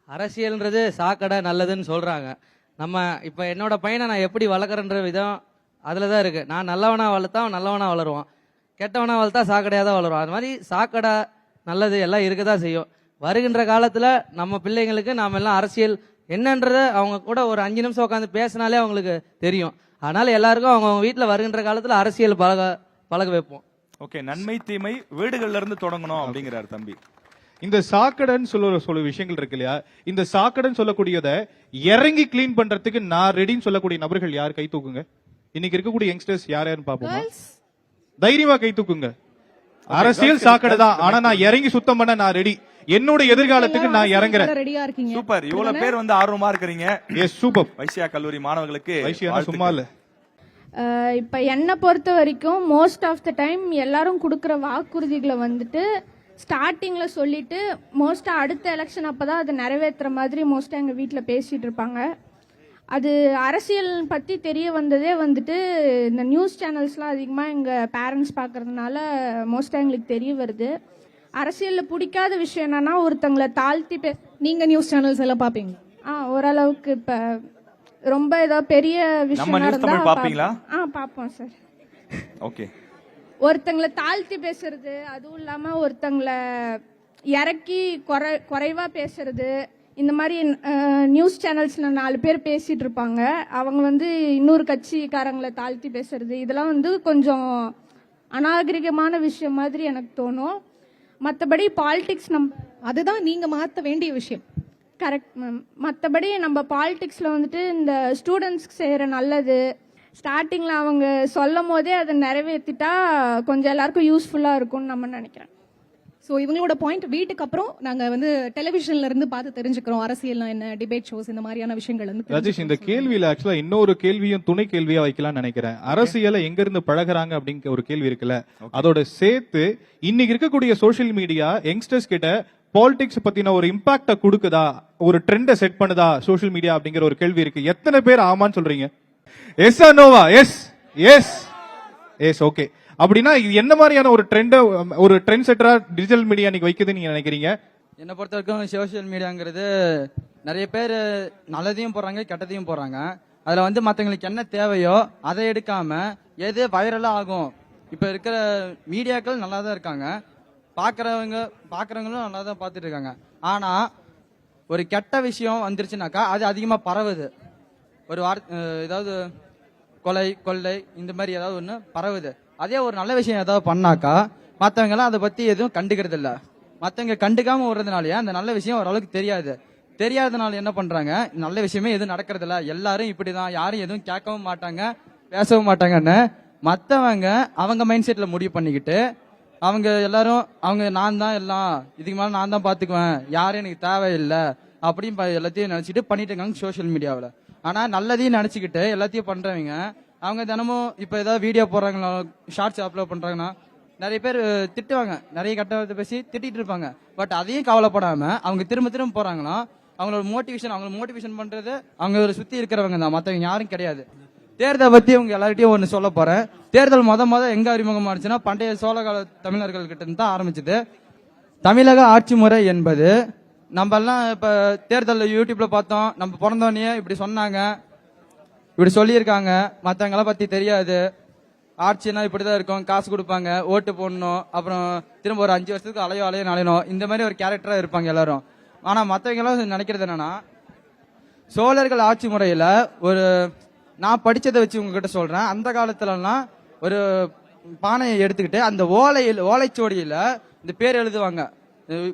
அரசியல்ன்றது சாக்கடை நல்லதுன்னு சொல்றாங்க. நம்ம இப்ப என்னோட பையனை நான் எப்படி வளர்க்குறன்ற விதம் அதில் தான் இருக்கு. நான் நல்லவனா வளர்த்தா அவன் நல்லவனா வளருவான், கெட்டவனா வளர்த்தா சாக்கடையாக தான் வளருவான். அது மாதிரி சாக்கடை நல்லது எல்லாம் இருக்க தான் செய்யும். வருகின்ற காலத்தில் நம்ம பிள்ளைங்களுக்கு நாம் எல்லாம் அரசியல் என்னன்றதை அவங்க கூட ஒரு 5 நிமிஷம் உட்காந்து பேசினாலே அவங்களுக்கு தெரியும். அதனால எல்லாருக்கும் அவங்க வீட்டில் வருகின்ற காலத்தில் அரசியல் பழக வைப்போம். ஓகே, நன்மை தீமை வீடுகள்ல இருந்து தொடங்கணும் அப்படிங்கிறார் தம்பி. இந்த சாக்கடைன்னு சொல்ல விஷயங்கள் இருக்கு இல்லையா, இந்த சாக்கடைன்னு சொல்லக்கூடியதை இறங்கி கிளீன் பண்றதுக்கு நான் ரெடின்னு சொல்லக்கூடிய நபர்கள் யார்? கை தூக்குங்க. இன்னைக்கு இருக்கக்கூடிய யங்ஸ்டர்ஸ் யார் யாருன்னு பாப்போமா? தைரியமா கை தூக்குங்க. அரசியல் சாக்கடை தான், ஆனா நான் இறங்கி சுத்தம் பண்ண நான் ரெடி. என்னோட எதிர்காலத்துக்கு நான் இறங்குறேன். சூப்பர், இவ்வளவு பேர் வந்து ஆர்வமா இருக்கிறீங்க. S, super. வைசியா கல்லூரி மாணவர்களுக்கு வைசியா சும்மா இல்ல. இப்ப என்னை பொறுத்த வரைக்கும் மோஸ்ட் ஆஃப் த டைம் எல்லாரும் கொடுக்குற வாக்குறுதிகளை வந்துட்டு ஸ்டார்டிங்ல சொல்லிட்டு மோஸ்டா அடுத்த எலெக்ஷன் அப்பதான் அதை நிறைவேற்றுற மாதிரி மோஸ்டா எங்க வீட்டில் பேசிட்டு இருப்பாங்க. அது அரசியல் பத்தி தெரிய வந்ததே வந்துட்டு இந்த நியூஸ் சேனல்ஸ்லாம் அதிகமாக எங்கள் பேரண்ட்ஸ் பார்க்கறதுனால மோஸ்ட்டாக எங்களுக்கு தெரிய வருது. அரசியலில் பிடிக்காத விஷயம் என்னன்னா ஒருத்தங்களை தாழ்த்தி நீங்க நியூஸ் சேனல்ஸ் எல்லாம் பார்ப்பீங்க? ஓரளவுக்கு இப்போ ரொம்ப ஏதோ பெரிய விஷயம் இருந்தா பாப்பீங்களா? பார்ப்போம் சார். ஓகே, ஒருத்தங்களை தாழ்த்தி பேசுறது, அதுவும் இல்லாம ஒருத்தங்களை இறக்கி குறைவா பேசுறது, இந்த மாதிரி நியூஸ் சேனல்ஸ்ல 4 பேர் பேசிட்டு இருப்பாங்க, அவங்க வந்து இன்னொரு கட்சிக்காரங்களை தாழ்த்தி பேசுறது, இதெல்லாம் வந்து கொஞ்சம் அநாகரிகமான விஷயம் மாதிரி எனக்கு தோணும். மற்றபடி பாலிடிக்ஸ் அதுதான் நீங்க மாற்ற வேண்டிய விஷயம். Correct ma'am. மற்றபடி நம்ம பாலிடிக்ஸில் வந்துட்டு இந்த ஸ்டூடெண்ட்ஸ்க்கு செய்கிற நல்லது ஸ்டார்டிங்கில் அவங்க சொல்லும் போதே அதை நிறைவேற்றிட்டா கொஞ்சம் எல்லாருக்கும் யூஸ்ஃபுல்லாக இருக்கும்னு நம்ம நினைக்கிறேன். ஸோ இவங்களோட பாயிண்ட் வீட்டுக்கு அப்புறம் நாங்கள் வந்து டெலிவிஷன்ல இருந்து பார்த்து தெரிஞ்சுக்கிறோம் அரசியல் என்ன, டிபேட் ஷோஸ், இந்த மாதிரியான விஷயங்கள் வந்து. ராஜேஷ், இந்த கேள்வியில ஆக்சுவலா இன்னொரு கேள்வியும் துணை கேள்வியா வைக்கலாம்னு நினைக்கிறேன். அரசியலை எங்க இருந்து பழகுறாங்க அப்படிங்கிற ஒரு கேள்வி இருக்குல்ல, அதோட சேர்த்து இன்னைக்கு இருக்கக்கூடிய சோசியல் மீடியா யங்ஸ்டர்ஸ் கிட்ட பாலிடிக்ஸ் பத்தின ஒரு இம்பாக்ட கொடுக்குதா, ஒரு ட்ரெண்ட செட் பண்ணுதா சோசியல் மீடியா அப்படிங்கிற ஒரு கேள்வி இருக்கு. எத்தனை பேர் ஆமான்னு சொல்றீங்க? எஸ் ஆர் நோவா? Yes yes yes. ஓகே, அப்படின்னா இது என்ன மாதிரியான ஒரு ட்ரெண்ட், ஒரு ட்ரெண்ட் செட்டரா டிஜிட்டல் மீடியா இன்னைக்கு வைக்குதுன்னு நீங்க நினைக்கிறீங்க? என்னை பொறுத்த வரைக்கும் சோசியல் மீடியாங்கிறது நிறைய பேர் நல்லதையும் போடுறாங்க, கெட்டதையும் போடுறாங்க. அதில் வந்து மற்றவங்களுக்கு என்ன தேவையோ அதை எடுக்காம எது வைரலாக ஆகும். இப்போ இருக்கிற மீடியாக்கள் நல்லா தான் இருக்காங்க, பார்க்குறவங்களும் நல்லா தான் பார்த்துட்டு இருக்காங்க. ஆனால் ஒரு கெட்ட விஷயம் வந்துருச்சுனாக்கா அது அதிகமாக பரவுது. ஒரு ஏதாவது கொள்ளை இந்த மாதிரி ஏதாவது ஒன்று பரவுது. அதே ஒரு நல்ல விஷயம் ஏதாவது பண்ணாக்கா மற்றவங்க எல்லாம் அதை பத்தி எதுவும் கண்டுக்கிறது இல்ல. மற்றவங்க கண்டுக்காம விடுறதுனாலயே அந்த நல்ல விஷயம் ஓரளவுக்கு தெரியாதனால என்ன பண்றாங்க, நல்ல விஷயமே எதுவும் நடக்கிறது இல்ல, எல்லாரும் இப்படிதான், யாரும் எதுவும் கேட்கவும் மாட்டாங்க, பேசவும் மாட்டாங்கன்னு மற்றவங்க அவங்க மைண்ட் செட்ல முடிவு பண்ணிக்கிட்டு அவங்க எல்லாரும் நான் தான் எல்லாம், இதுக்கு மேல நான் தான் பாத்துக்குவேன், யாரும் எனக்கு தேவையில்லை அப்படின்னு எல்லாத்தையும் நினைச்சிட்டு பண்ணிட்டு இருக்காங்க சோசியல் மீடியாவில். ஆனா நல்லதையும் நினைச்சுக்கிட்டு எல்லாத்தையும் பண்றவங்க அவங்க தினமும் இப்ப ஏதாவது வீடியோ போடுறாங்களா, ஷார்ட்ஸ் அப்லோட் பண்றாங்கன்னா நிறைய பேர் திட்டுவாங்க, நிறைய கட்ட பேசி திட்டிட்டு இருப்பாங்க. பட் அதையும் கவலைப்படாம அவங்க திரும்ப போறாங்கன்னா அவங்களோட மோட்டிவேஷன் பண்றது அவங்க சுத்தி இருக்கிறவங்க தான், மற்றவங்க யாரும் கிடையாது. தேர்தலை பத்தி அவங்க எல்லார்கிட்டையும் ஒன்று சொல்ல போறேன். தேர்தல் மொத எங்க அறிமுகமானுச்சுன்னா பண்டைய சோழகால தமிழர்கள் கிட்ட இருந்து தான் ஆரம்பிச்சது. தமிழக ஆட்சி முறை என்பது நம்ம எல்லாம் இப்ப தேர்தல் யூடியூப்ல பார்த்தோம், நம்ம பிறந்தோடனே இப்படி சொன்னாங்க, இப்படி சொல்லியிருக்காங்க, மற்றவங்களாம் பத்தி தெரியாது. ஆட்சினா இப்படிதான் இருக்கும், காசு கொடுப்பாங்க, ஓட்டு போடணும், அப்புறம் திரும்ப ஒரு 5 வருஷத்துக்கு அலையோ நலையணும், இந்த மாதிரி ஒரு கேரக்டரா இருப்பாங்க எல்லாரும். ஆனா மற்றவங்க எல்லாம் நினைக்கிறது என்னன்னா, சோழர்கள் ஆட்சி முறையில ஒரு நான் படிச்சதை வச்சு உங்ககிட்ட சொல்றேன், அந்த காலத்துலலாம் ஒரு பானையை எடுத்துக்கிட்டு அந்த ஓலைச்சுவடியில இந்த பேர் எழுதுவாங்க.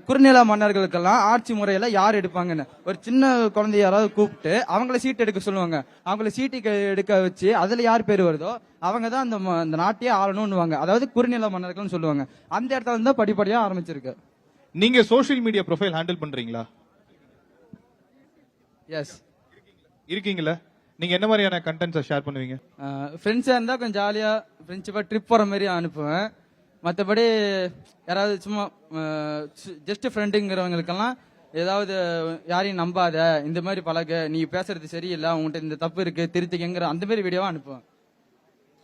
குறுநில மன்னர்களுக்கெல்லாம் ஆட்சி முறையில யார் எடுப்பாங்கன்னு ஒரு சின்ன குழந்தைய யாராவது கூப்பிட்டு அவங்கள சீட் எடுக்க சொல்லுவாங்க. அவங்கள சீட்டு எடுக்க வச்சு அதுல யார் பேர் வருதோ அவங்க தான் அந்த நாட்டையே ஆளணும்னுவாங்க. அதாவது குறுநில மன்னர்கள்னு சொல்லுவாங்க. அந்த இடத்துல இருந்து படிப்படியா ஆரம்பிச்சிருக்கு. நீங்க சோசியல் மீடியா ப்ரொஃபைல் ஹேண்டில் பண்றீங்களா? எஸ், இருக்கீங்களா? நீங்க என்ன மாதிரியான கண்டென்ட்ஸ் ஷேர் பண்ணுவீங்க? ஃப்ரெண்ட்ஸா இருந்தா கொஞ்சம் ஜாலியா ஃப்ரெண்ட்ஷிப்பா ட்ரிப் போற மாதிரி அனுப்புவேன். மற்றபடி யாராவது சும்மா ஜஸ்ட் ஃப்ரெண்டுங்கிறவங்களுக்கெல்லாம் ஏதாவது யாரையும் நம்பாத, இந்த மாதிரி பழக, நீ பேசுறது சரியில்லை, உங்கள்கிட்ட இந்த தப்பு இருக்கு, திருத்திக்கங்கிற அந்த மாதிரி வீடியோவா அனுப்புவேன்.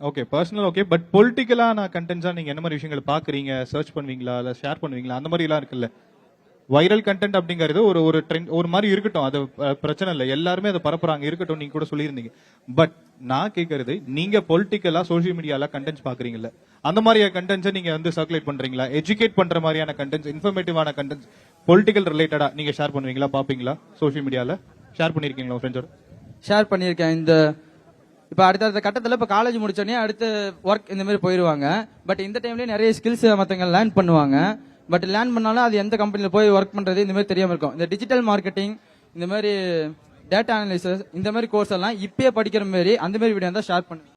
Okay, personal. ஓகே, பட் பொலிட்டிக்கலா நான் கண்டென்ட்ஸா நீங்க என்ன மாதிரி விஷயங்கள் பாக்குறீங்க, சர்ச் பண்ணுவீங்களா, இல்ல ஷேர் பண்ணுவீங்களா, அந்த மாதிரி எல்லாம் இருக்குல்ல? வைரல் கண்டென்ட் அப்படிங்கிறது ஒரு ஒரு ட்ரெண்ட் ஒரு மாதிரி இருக்கட்டும், அது பிரச்சனை இல்லை, எல்லாருமே அதை பரப்புறாங்க, இருக்கட்டும், நீங்க கூட சொல்லியிருந்தீங்க. பட் நான் கேட்கறது, நீங்க பொலிட்டிக்கலா சோசியல் மீடியால கண்டென்ட்ஸ் பாக்குறீங்கல்ல, அந்த மாதிரியான கண்டென்ட்ஸ் நீங்க வந்து சர்க்குலேட் பண்றீங்களா? எஜுகேட் பண்ற மாதிரியான கண்டென்ட்ஸ், இன்ஃபர்மேட்டிவான கண்டென்ட்ஸ், பொலிட்டிக்கல் ரிலேட்டடா நீங்க ஷேர் பண்ணுவீங்களா, பாப்பீங்களா? சோசியல் மீடியால ஷேர் பண்ணிருக்கீங்களா உங்க ஃப்ரெண்ட்ஸோட? ஷேர் பண்ணியிருக்கேன். இந்த இப்போ அடுத்தடுத்த கட்டத்தில் இப்போ காலேஜ் முடிச்சோடனே அடுத்து ஒர்க் இந்த மாதிரி போயிடுவாங்க. பட் இந்த டைம்லேயே நிறைய ஸ்கில்ஸ் மற்றவங்க லேர்ன் பண்ணுவாங்க. பட் லேர்ன் பண்ணாலும் அது எந்த கம்பெனியில் போய் ஒர்க் பண்ணுறது இந்த மாதிரி தெரியாமல் இருக்கும். இந்த டிஜிட்டல் மார்க்கெட்டிங், இந்த மாதிரி டேட்டா அனலிசிஸ், இந்த மாதிரி கோர்ஸ் எல்லாம் இப்பயே படிக்கிற மாதிரி அந்த மாதிரி வீடியோ தான் ஷேர் பண்ணுவேன்.